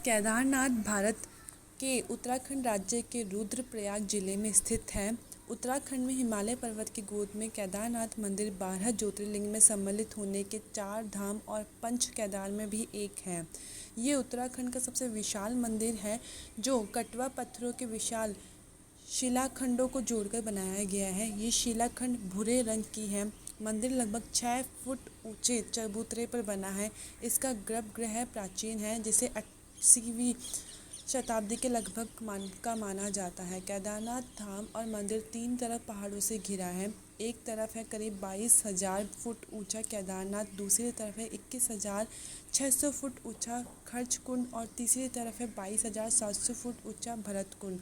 केदारनाथ भारत के उत्तराखंड राज्य के रुद्रप्रयाग जिले में स्थित है। उत्तराखंड में हिमालय पर्वत की गोद में केदारनाथ मंदिर 12 ज्योतिर्लिंग में सम्मिलित होने के 4 धाम और पंच केदार में भी एक है। ये उत्तराखंड का सबसे विशाल मंदिर है जो कटवा पत्थरों के विशाल शिलाखंडों को जोड़कर बनाया गया है। ये शिलाखंड भूरे रंग की है। मंदिर लगभग 6 फुट ऊंचे चबूतरे पर बना है। इसका गर्भगृह प्राचीन है जिसे 80वीं शताब्दी के लगभग माना जाता है। केदारनाथ धाम और मंदिर 3 तरफ पहाड़ों से घिरा है। एक तरफ है करीब 22,000 फुट ऊंचा केदारनाथ, दूसरी तरफ है 21,600 फुट ऊंचा खर्च कुंड और तीसरी तरफ है 22,700 फुट ऊंचा भरत कुंड।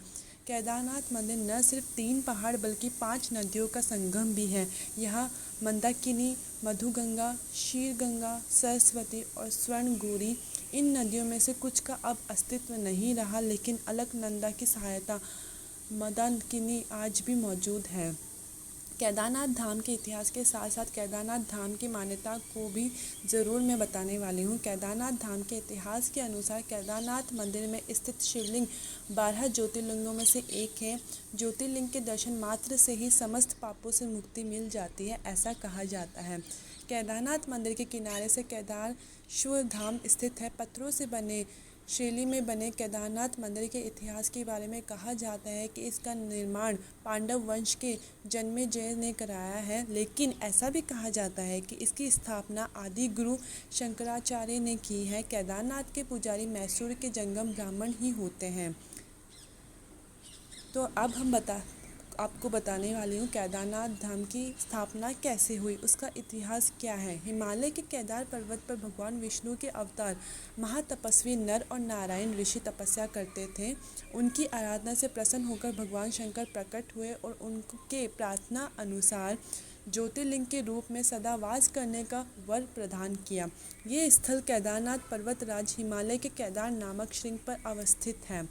केदारनाथ मंदिर न सिर्फ 3 पहाड़ बल्कि 5 नदियों का संगम भी है। यहाँ मंदाकिनी, मधुगंगा, शीरगंगा, सरस्वती और स्वर्णगौरी इन नदियों में से कुछ का अब अस्तित्व नहीं रहा, लेकिन अलकनंदा की सहायता मंदाकिनी आज भी मौजूद है। केदारनाथ धाम के इतिहास के साथ साथ केदारनाथ धाम की मान्यता को भी ज़रूर मैं बताने वाली हूँ। केदारनाथ धाम के इतिहास के अनुसार केदारनाथ मंदिर में स्थित शिवलिंग 12 ज्योतिर्लिंगों में से एक है। ज्योतिर्लिंग के दर्शन मात्र से ही समस्त पापों से मुक्ति मिल जाती है, ऐसा कहा जाता है। केदारनाथ मंदिर के किनारे से केदारेश्वर धाम स्थित है। पत्थरों से बने शैली में बने केदारनाथ मंदिर के इतिहास के बारे में कहा जाता है कि इसका निर्माण पांडव वंश के जन्मेजय ने कराया है, लेकिन ऐसा भी कहा जाता है कि इसकी स्थापना आदि गुरु शंकराचार्य ने की है। केदारनाथ के पुजारी मैसूर के जंगम ब्राह्मण ही होते हैं। तो अब हम आपको बताने वाली हूँ केदारनाथ धाम की स्थापना कैसे हुई, उसका इतिहास क्या है। हिमालय के केदार पर्वत पर भगवान विष्णु के अवतार महातपस्वी नर और नारायण ऋषि तपस्या करते थे। उनकी आराधना से प्रसन्न होकर भगवान शंकर प्रकट हुए और उनके प्रार्थना अनुसार ज्योतिर्लिंग के रूप में सदा वास करने का वर प्रदान किया। ये स्थल केदारनाथ पर्वतराज हिमालय के केदार नामक श्रृंग पर अवस्थित है।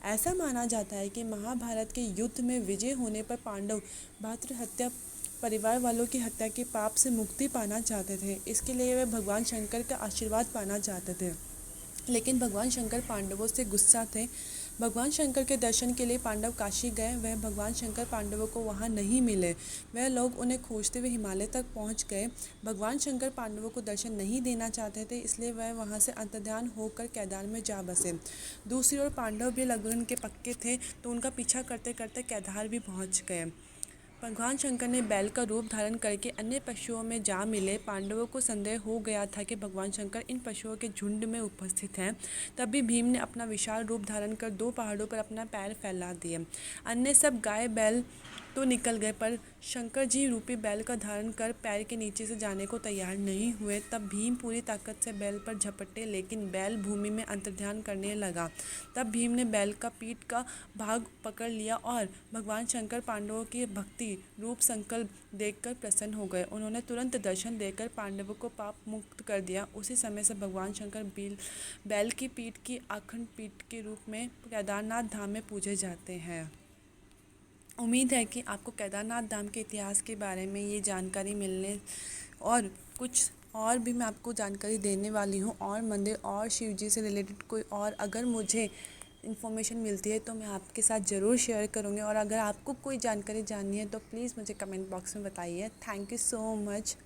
ऐसा माना जाता है कि महाभारत के युद्ध में विजय होने पर पांडव भ्रातृहत्या परिवार वालों की हत्या के पाप से मुक्ति पाना चाहते थे। इसके लिए वे भगवान शंकर का आशीर्वाद पाना चाहते थे, लेकिन भगवान शंकर पांडवों से गुस्सा थे। भगवान शंकर के दर्शन के लिए पांडव काशी गए। वह भगवान शंकर पांडवों को वहां नहीं मिले। वह लोग उन्हें खोजते हुए हिमालय तक पहुंच गए। भगवान शंकर पांडवों को दर्शन नहीं देना चाहते थे, इसलिए वह वहां से अंतर्ध्यान होकर केदार में जा बसे। दूसरी ओर पांडव भी लगन के पक्के थे, तो उनका पीछा करते करते केदार भी पहुँच गए। भगवान शंकर ने बैल का रूप धारण करके अन्य पशुओं में जा मिले। पांडवों को संदेह हो गया था कि भगवान शंकर इन पशुओं के झुंड में उपस्थित हैं। तभी भीम ने अपना विशाल रूप धारण कर 2 पहाड़ों पर अपना पैर फैला दिए। अन्य सब गाय बैल तो निकल गए, पर शंकर जी रूपी बैल का धारण कर पैर के नीचे से जाने को तैयार नहीं हुए। तब भीम पूरी ताकत से बैल पर झपटे, लेकिन बैल भूमि में अंतर्ध्यान करने लगा। तब भीम ने बैल का पीठ का भाग पकड़ लिया और भगवान शंकर पांडवों की भक्ति रूप संकल्प देखकर प्रसन्न हो गए। उन्होंने तुरंत दर्शन देकर पांडवों को पाप मुक्त कर दिया। उसी समय से भगवान शंकर बैल की पीठ की अखंड पीठ के रूप में केदारनाथ धाम में पूजे जाते हैं। उम्मीद है कि आपको केदारनाथ धाम के इतिहास के बारे में ये जानकारी मिलने और कुछ और भी मैं आपको जानकारी देने वाली हूँ, और मंदिर और शिव जी से रिलेटेड कोई और अगर मुझे इन्फॉर्मेशन मिलती है तो मैं आपके साथ ज़रूर शेयर करूँगी। और अगर आपको कोई जानकारी जाननी है तो प्लीज़ मुझे कमेंट बॉक्स में बताइए। Thank you so much.